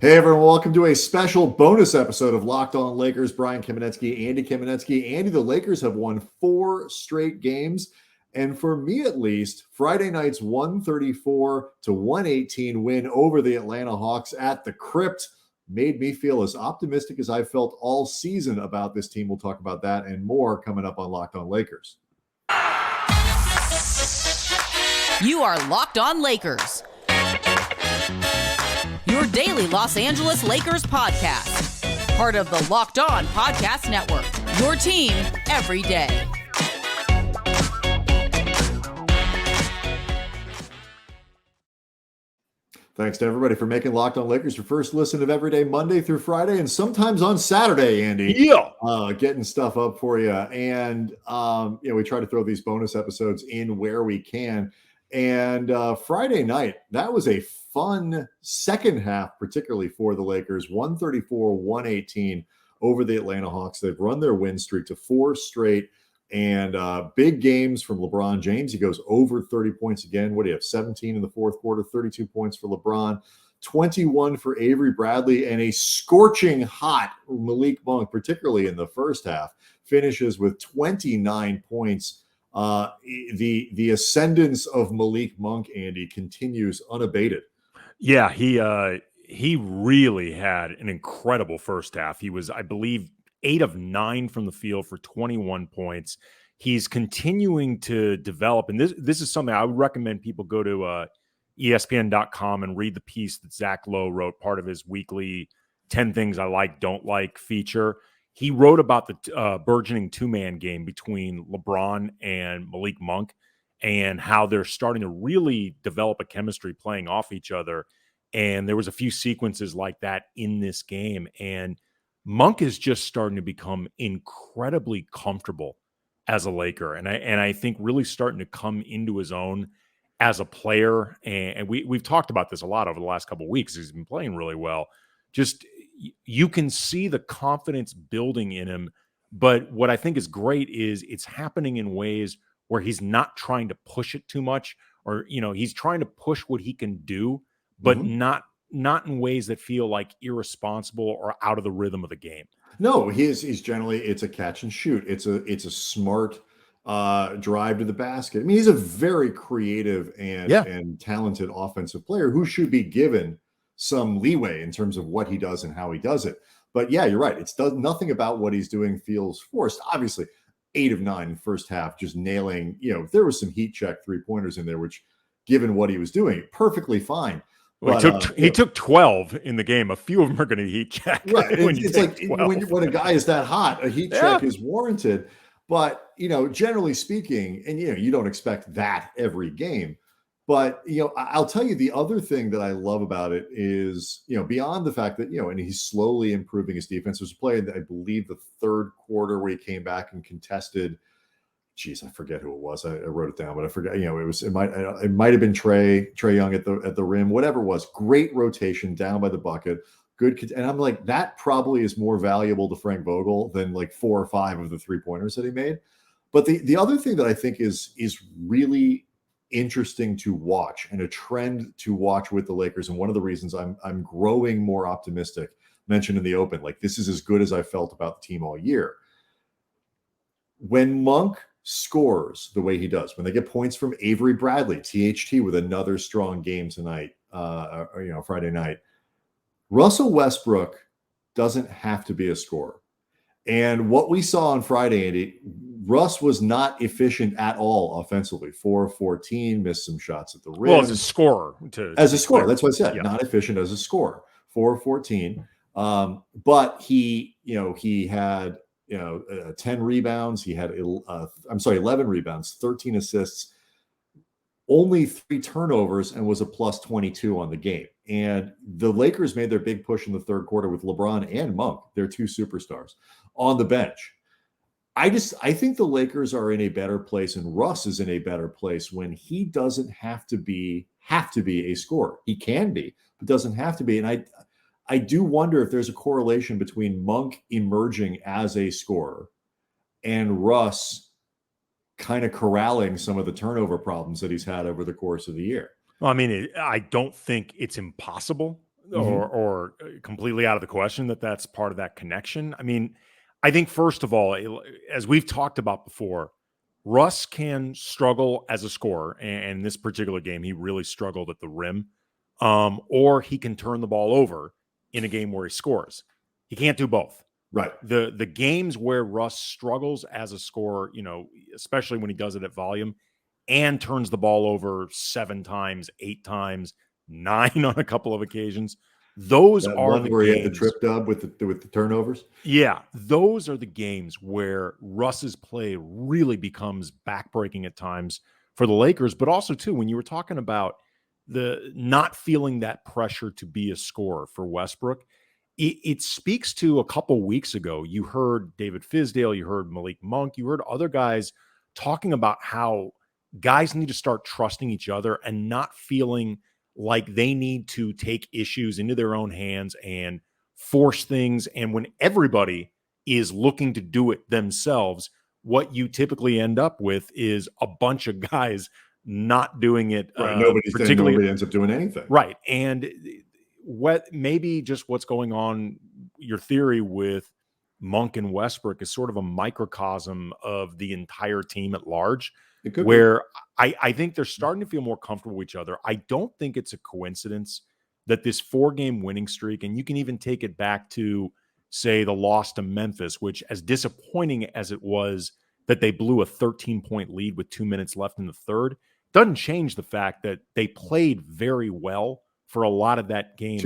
Hey everyone, welcome to a special bonus episode of Locked On Lakers. Brian Kamenetsky, Andy Kamenetsky. Andy, the Lakers have won 4 straight games. And for me at least, Friday night's 134-118 win over the Atlanta Hawks at the Crypt made me feel as optimistic as I've felt all season about this team. We'll talk about that and more coming up on Locked On Lakers. You are Locked On Lakers, your daily Los Angeles Lakers podcast. Part of the Locked On Podcast Network, your team every day. Thanks to everybody for making Locked On Lakers your first listen of every day, Monday through Friday, and sometimes on Saturday, Andy. Yeah. Getting stuff up for you. And, we try to throw these bonus episodes in where we can. And Friday night, that was a fun second half, particularly for the Lakers, 134-118 over the Atlanta Hawks. They've run their win streak to 4 straight. And big games from LeBron James. He goes over 30 points again. What do you have? 17 in the fourth quarter, 32 points for LeBron, 21 for Avery Bradley, and a scorching hot Malik Monk, particularly in the first half, finishes with 29 points. The ascendance of Malik Monk, Andy, continues unabated. Yeah, he really had an incredible first half. He was, I believe, 8 of 9 from the field for 21 points. He's continuing to develop. And this is something I would recommend people go to ESPN.com and read the piece that Zach Lowe wrote, part of his weekly 10 Things I Like, Don't Like feature. He wrote about the burgeoning two-man game between LeBron and Malik Monk and how they're starting to really develop a chemistry playing off each other. And there was a few sequences like that in this game. And Monk is just starting to become incredibly comfortable as a Laker. And I think really starting to come into his own as a player. And we've talked about this a lot over the last couple of weeks. He's been playing really well. Just you can see the confidence building in him. But what I think is great is it's happening in ways where he's not trying to push it too much, or, he's trying to push what he can do, but not in ways that feel like irresponsible or out of the rhythm of the game. No, he's generally, it's a catch and shoot. It's a smart drive to the basket. I mean, he's a very creative and talented offensive player who should be given some leeway in terms of what he does and how he does it. But yeah, you're right. Nothing about what he's doing feels forced. Obviously, 8 of 9 in the first half, just nailing, there was some heat check 3-pointers in there, which given what he was doing, perfectly fine. Well, he took 12 in the game. A few of them are going to heat check. Right. It's like when a guy is that hot, a heat check is warranted. But, generally speaking, and, you don't expect that every game. But, I'll tell you the other thing that I love about it is, beyond the fact that, and he's slowly improving his defense. There's a play that I believe the third quarter where he came back and contested. Geez, I forget who it was. I wrote it down, but I forget. It might have been Trae Young at the rim, whatever it was. Great rotation down by the bucket. Good, and I'm like, that probably is more valuable to Frank Vogel than like 4 or 5 of the 3-pointers that he made. But the other thing that I think is really interesting to watch and a trend to watch with the Lakers, and one of the reasons I'm growing more optimistic, mentioned in the open, like this is as good as I felt about the team all year. When Monk scores the way he does, when they get points from Avery Bradley, THT with another strong game tonight, Friday night, Russell Westbrook doesn't have to be a scorer. And what we saw on Friday, Andy, Russ was not efficient at all offensively. 4 of 14, missed some shots at the rim. Well, as a scorer. That's what I said. Yeah. Not efficient as a scorer. 4 of 14. But he had 10 rebounds. He had 11 rebounds, 13 assists, only 3 turnovers, and was a plus 22 on the game. And the Lakers made their big push in the third quarter with LeBron and Monk, their 2 superstars, on the bench. I think the Lakers are in a better place, and Russ is in a better place when he doesn't have to be a scorer. He can be, but doesn't have to be. And I do wonder if there's a correlation between Monk emerging as a scorer and Russ kind of corralling some of the turnover problems that he's had over the course of the year. Well, I mean, I don't think it's impossible or completely out of the question that that's part of that connection. I mean, I think first of all, as we've talked about before, Russ can struggle as a scorer, and in this particular game, he really struggled at the rim, or he can turn the ball over in a game where he scores. He can't do both. Right. The games where Russ struggles as a scorer, especially when he does it at volume and turns the ball over 7 times, 8 times, 9 on a couple of occasions, those that are one the where games. He had the trip dub with the turnovers. Yeah, those are the games where Russ's play really becomes backbreaking at times for the Lakers, but also too when you were talking about the not feeling that pressure to be a scorer for Westbrook. It speaks to a couple weeks ago. You heard David Fizdale, you heard Malik Monk, you heard other guys talking about how guys need to start trusting each other and not feeling like they need to take issues into their own hands and force things. And when everybody is looking to do it themselves, what you typically end up with is a bunch of guys not doing it. Right. Nobody ends up doing anything. Right. And maybe just what's going on, your theory with Monk and Westbrook is sort of a microcosm of the entire team at large, where I think they're starting to feel more comfortable with each other. I don't think it's a coincidence that this 4-game winning streak, and you can even take it back to, say, the loss to Memphis, which, as disappointing as it was that they blew a 13-point lead with 2 minutes left in the third, doesn't change the fact that they played very well for a lot of that game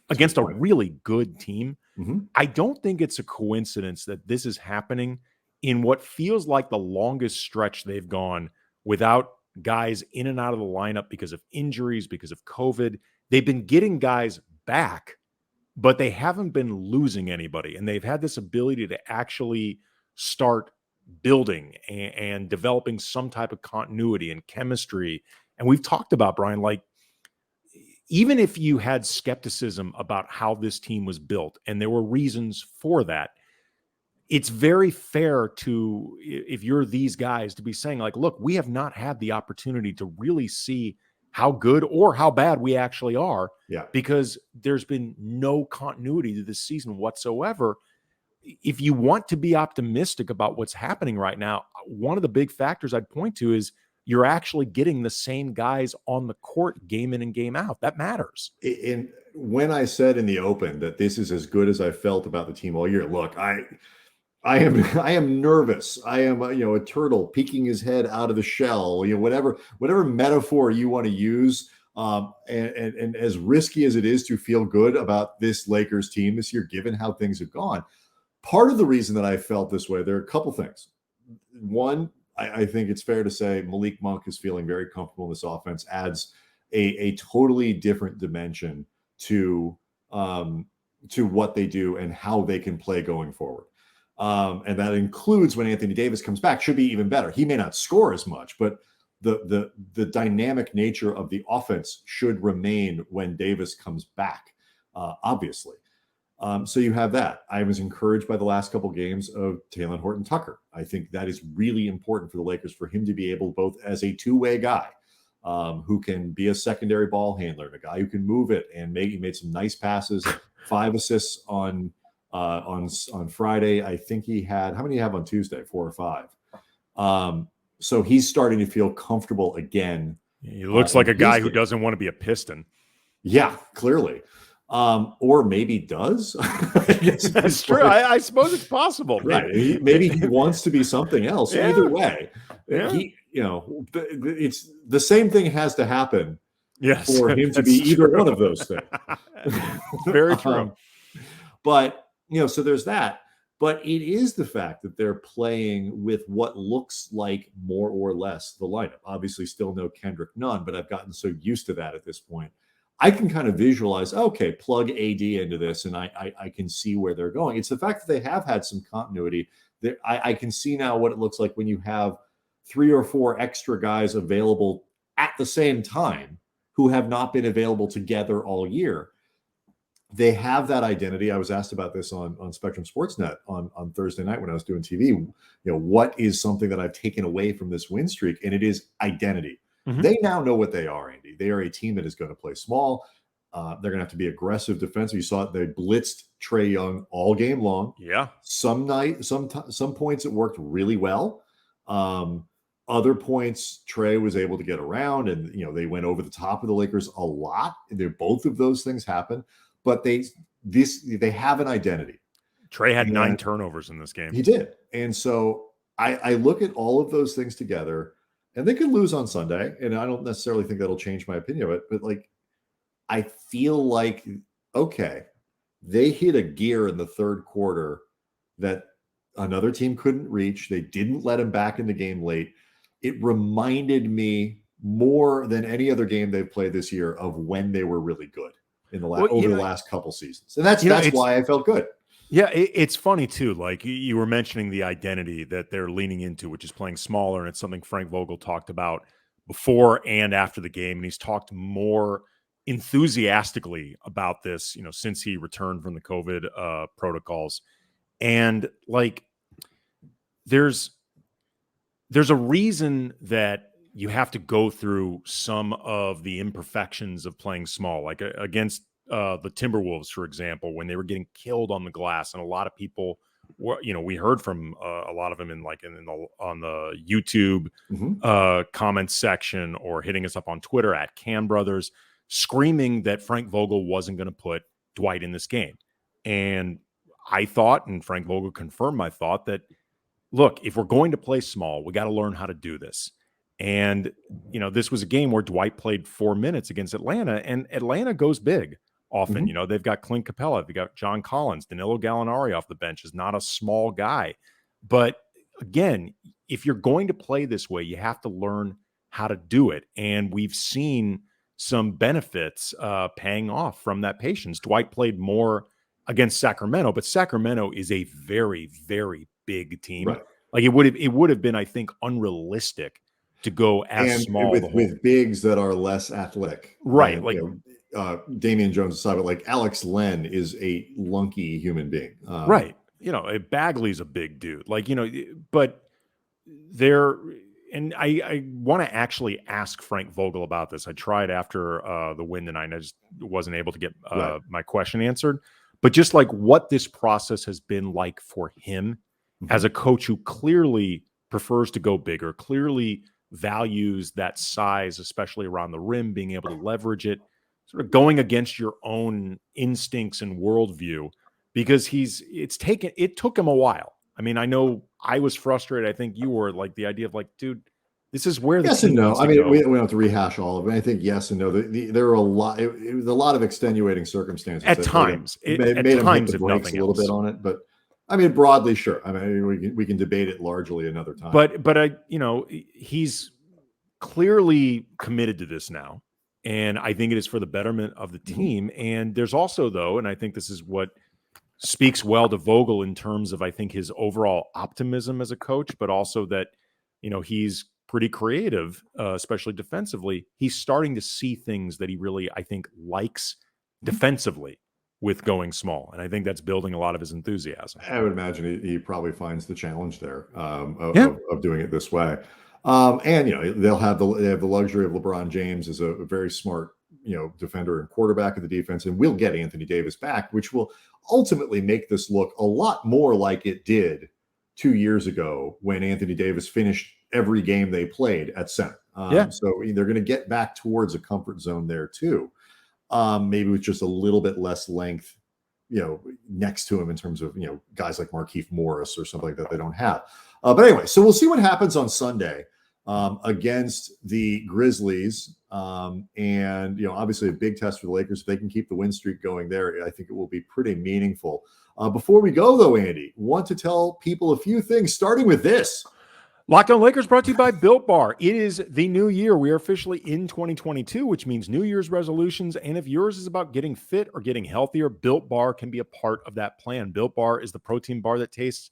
against a really good team. Mm-hmm. I don't think it's a coincidence that this is happening in what feels like the longest stretch they've gone without guys in and out of the lineup because of injuries, because of COVID. They've been getting guys back, but they haven't been losing anybody. And they've had this ability to actually start building and developing some type of continuity and chemistry. And we've talked about, Brian, like, even if you had skepticism about how this team was built, and there were reasons for that, it's very fair to, if you're these guys, to be saying, like, look, we have not had the opportunity to really see how good or how bad we actually are, because there's been no continuity to this season whatsoever. If you want to be optimistic about what's happening right now, one of the big factors I'd point to is you're actually getting the same guys on the court game in and game out. That matters. And when I said in the open that this is as good as I felt about the team all year, look, I am nervous. I am a turtle peeking his head out of the shell. Whatever metaphor you want to use. And as risky as it is to feel good about this Lakers team this year, given how things have gone, part of the reason that I felt this way, there are a couple things. One, I think it's fair to say Malik Monk is feeling very comfortable in this offense, adds a totally different dimension to what they do and how they can play going forward. And that includes when Anthony Davis comes back, should be even better. He may not score as much, but the dynamic nature of the offense should remain when Davis comes back, obviously. So you have that. I was encouraged by the last couple games of Taylor Horton-Tucker. I think that is really important for the Lakers, for him to be able, both as a two-way guy who can be a secondary ball handler, and a guy who can move it, and he made some nice passes, 5 assists on Friday. I think he had, how many do you have on Tuesday? 4 or 5. So he's starting to feel comfortable again. He looks like a guy who doesn't want to be a Piston. Yeah, clearly. Or maybe does. That's true. I suppose it's possible. Right. Maybe he wants to be something else. Yeah. Either way, it's the same thing has to happen for him to be either one of those things. Very true. But, so there's that. But it is the fact that they're playing with what looks like more or less the lineup. Obviously, still no Kendrick Nunn, but I've gotten so used to that at this point. I can kind of visualize, okay, plug AD into this, and I can see where they're going. It's the fact that they have had some continuity. I can see now what it looks like when you have 3 or 4 extra guys available at the same time who have not been available together all year. They have that identity. I was asked about this on Spectrum Sportsnet on Thursday night when I was doing TV. What is something that I've taken away from this win streak? And it is identity. Mm-hmm. They now know what they are, Andy. They are a team that is going to play small. They're going to have to be aggressive defensive. You saw it; they blitzed Trae Young all game long. Yeah. Some points it worked really well. Other points, Trae was able to get around, and they went over the top of the Lakers a lot. Both of those things happened, but they have an identity. Trae had 9 turnovers in this game. He did, and so I look at all of those things together, and they could lose on Sunday, and I don't necessarily think that'll change my opinion of it. But I feel like, okay, they hit a gear in the third quarter that another team couldn't reach. They didn't let him back in the game late. It reminded me more than any other game they've played this year of when they were really good in the last couple seasons. And that's why I felt good. Yeah, it's funny too. Like you were mentioning the identity that they're leaning into, which is playing smaller, and it's something Frank Vogel talked about before and after the game, and he's talked more enthusiastically about this, since he returned from the COVID protocols. And there's a reason that you have to go through some of the imperfections of playing small, like against the Timberwolves, for example, when they were getting killed on the glass, and a lot of people were, we heard from a lot of them on the YouTube comments section, or hitting us up on Twitter at Can Brothers, screaming that Frank Vogel wasn't going to put Dwight in this game. And I thought, and Frank Vogel confirmed my thought, that look, if we're going to play small, we got to learn how to do this. And, this was a game where Dwight played 4 minutes against Atlanta, and Atlanta goes big often. They've got Clint Capella, they've got John Collins, Danilo Gallinari off the bench is not a small guy. But again, if you're going to play this way, you have to learn how to do it. And we've seen some benefits paying off from that patience. Dwight played more against Sacramento, but Sacramento is a very, very big team. Right. Like it would have been, I think, unrealistic to go as small with bigs that are less athletic. Right. Damian Jones aside, but Alex Len is a lunky human being. Right. Bagley's a big dude. But they're, and I want to actually ask Frank Vogel about this. I tried after the win tonight, and I just wasn't able to get my question answered. But just what this process has been like for him as a coach who clearly prefers to go bigger, clearly values that size, especially around the rim, being able to leverage it, sort of going against your own instincts and worldview, because it took him a while. I mean, I know I was frustrated. I think you were, the idea of dude, this is where the yes and no. I mean, we don't have to rehash all of it. I think yes and no. There are a lot. It was a lot of extenuating circumstances at times. Made him hit the brakes a little bit on it, but I mean, broadly, sure. I mean, we can debate it largely another time. But he's clearly committed to this now, and I think it is for the betterment of the team. And there's also, though, and I think this is what speaks well to Vogel in terms of, I think, his overall optimism as a coach, but also that he's pretty creative, especially defensively. He's starting to see things that he really, I think, likes defensively with going small. And I think that's building a lot of his enthusiasm. I would imagine he probably finds the challenge there of doing it this way. And, they have the luxury of LeBron James as a very smart, defender and quarterback of the defense. And we'll get Anthony Davis back, which will ultimately make this look a lot more like it did 2 years ago when Anthony Davis finished every game they played at center. So they're going to get back towards a comfort zone there too. Maybe with just a little bit less length, next to him in terms of, guys like Markieff Morris or something like that they don't have. But anyway, so we'll see what happens on Sunday against the Grizzlies. And, obviously a big test for the Lakers. If they can keep the win streak going there, I think it will be pretty meaningful. Before we go, though, Andy, want to tell people a few things, starting with this. Locked On Lakers brought to you by Built Bar. It is the new year. We are officially in 2022, which means New Year's resolutions. And if yours is about getting fit or getting healthier, Built Bar can be a part of that plan. Built Bar is the protein bar that tastes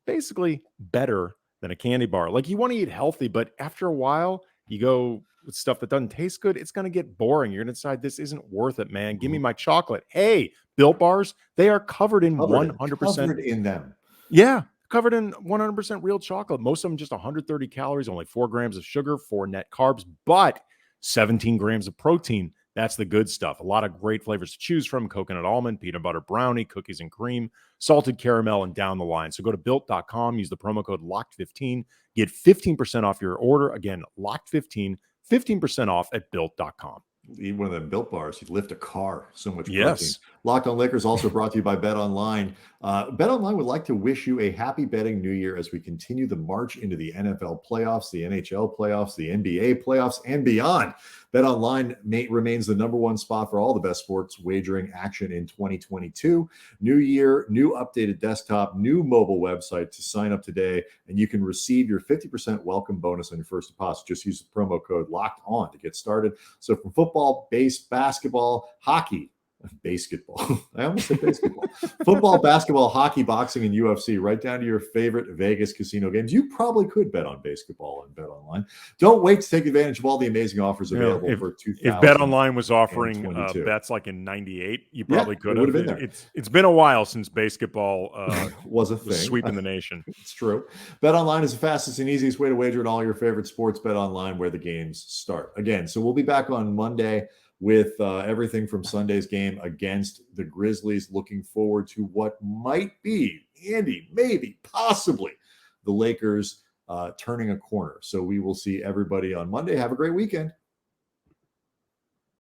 basically better than a candy bar. You want to eat healthy, but after a while, you go with stuff that doesn't taste good. It's going to get boring. You're going to decide this isn't worth it, man. Give me my chocolate. Hey, Built Bars, they are covered in 100%. Covered in them. Yeah. Covered in 100% real chocolate. Most of them just 130 calories, only 4 grams of sugar, 4 net carbs, but 17 grams of protein. That's the good stuff. A lot of great flavors to choose from: coconut almond, peanut butter brownie, cookies and cream, salted caramel, and down the line. So go to built.com, use the promo code LOCKED15, get 15% off your order. Again, LOCKED15, 15% off at built.com. Eat one of them Built bars, you'd lift a car. So much protein. Yes. Locked On Lakers also brought to you by Bet Online. Bet Online would like to wish you a happy betting new year as we continue the march into the NFL playoffs, the NHL playoffs, the NBA playoffs, and beyond. Bet Online remains the number one spot for all the best sports wagering action in 2022. New year, new updated desktop, new mobile website to sign up today, and you can receive your 50% welcome bonus on your first deposit. Just use the promo code Locked On to get started. So from football, basketball, hockey, basketball. I almost said basketball. Football, basketball, hockey, boxing, and UFC, right down to your favorite Vegas casino games. You probably could bet on basketball and Bet Online. Don't wait to take advantage of all the amazing offers available for 2022. If Bet Online was offering bets like in '98, you probably could have. Been there. It's been a while since basketball was a thing. Sweeping the nation. It's true. Bet Online is the fastest and easiest way to wager on all your favorite sports. Bet Online, where the games start. Again, so we'll be back on Monday with everything from Sunday's game against the Grizzlies. Looking forward to what might be, Andy, maybe, possibly, the Lakers turning a corner. So we will see everybody on Monday. Have a great weekend.